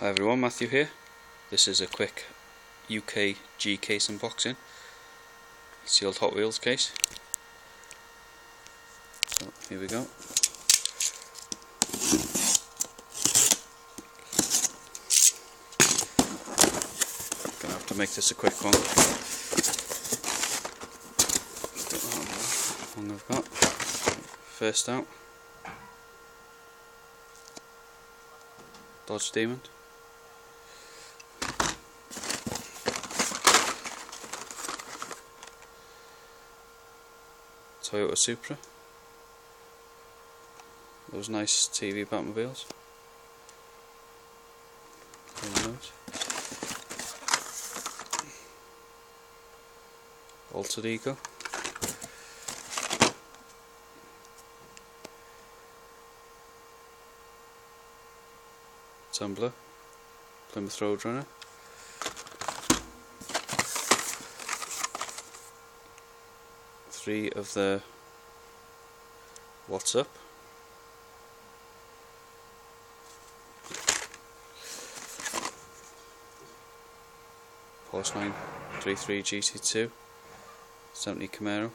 Hi everyone, Matthew here. This is a quick UK G case unboxing. Sealed Hot Wheels case. So here we go. Gonna have to make this a quick one. Don't know how long I've got. First out, Dodge Demon. Toyota Supra. Those nice TV Batmobiles. Alter Ego. Tumbler. Plymouth Roadrunner. Three of the What's Up. Porsche 933 GT2, 70 Camaro,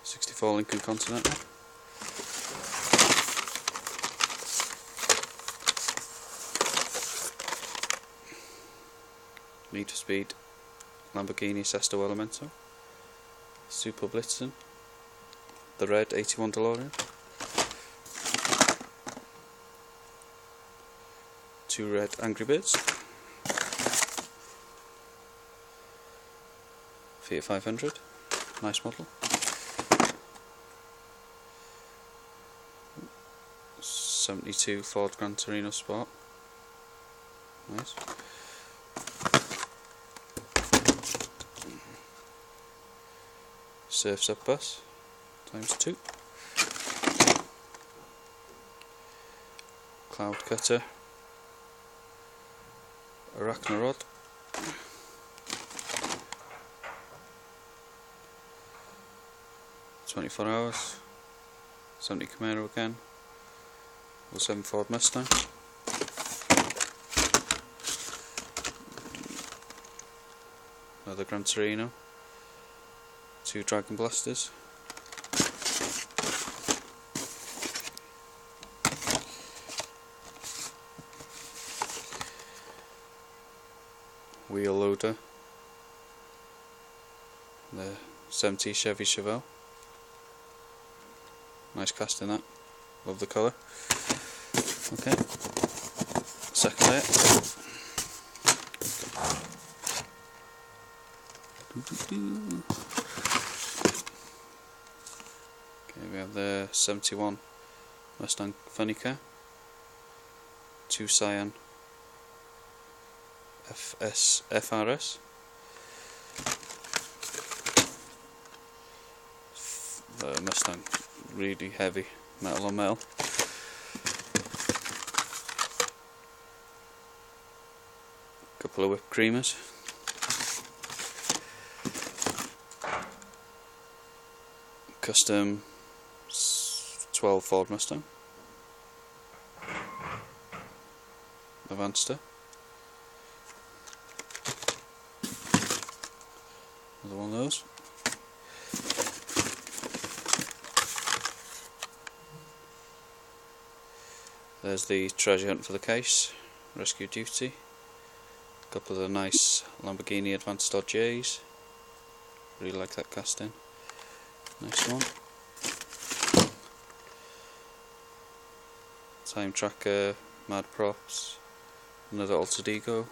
64 Lincoln Continental, Need for Speed Lamborghini Sesto Elemento, Super Blitzen, the red 81 DeLorean, two red Angry Birds, Fiat 500, nice model, 72 Ford Gran Torino Sport, nice. Surf's Up bus ×2, Cloud Cutter, Arachnarod, "24 Hours", 70 Camaro again, 07 Ford Mustang, another Gran Torino, two Dragon Blasters, wheel loader, the 70 Chevy Chevelle, nice casting that, love the colour. Okay, second layer. Okay, we have the 71 Mustang Funny Car, two Scion FRS, the Mustang, really heavy metal on metal, couple of whipped creamers, custom 12 Ford Mustang, Avanster, another one of those, there's the treasure hunt for the case, Rescue Duty, a couple of the nice Lamborghini Advanced Dodge J's, really like that casting, nice one. Time Tracker, Mad Props, another Alter Ego,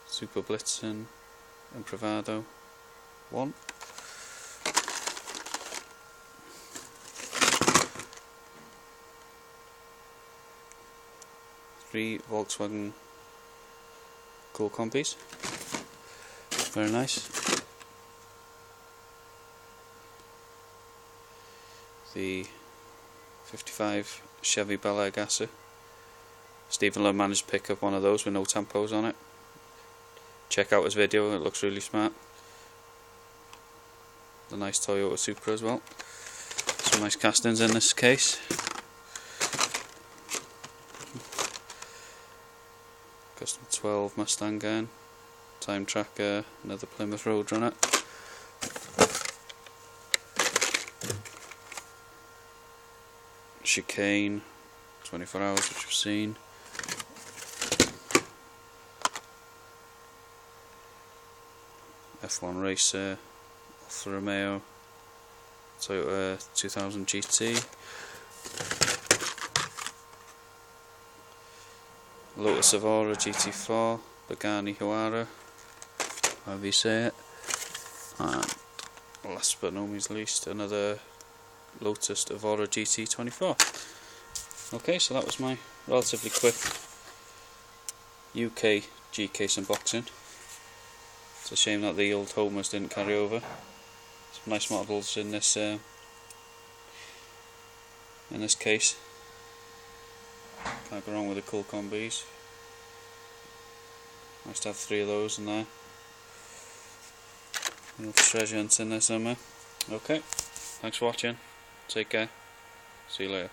Super Blitzen and Bravado 1, three Volkswagen Cool Combis, very nice. The 55 Chevy Bel Air Gasser. Stephen Lowe managed to pick up one of those with no tampos on it. Check out his video, it looks really smart. The nice Toyota Supra as well. Some nice castings in this case. Custom 12 Mustang again. Time Tracker, another Plymouth Roadrunner. Chicane, 24 Hours, which we've seen. F1 Racer, Alfa Romeo, Toyota 2000 GT. Lotus Evora GT4, Pagani Huayra, however you say it. And last but not least, another Lotus Evora GT24. Okay, so that was my relatively quick UK G-Case unboxing. It's a shame that the old Homers didn't carry over. Some nice models in this case. Can't go wrong with the cool combis. Nice to have 3 of those in there. Little treasure hunts in there somewhere. Okay, thanks for watching. Take care. See you later.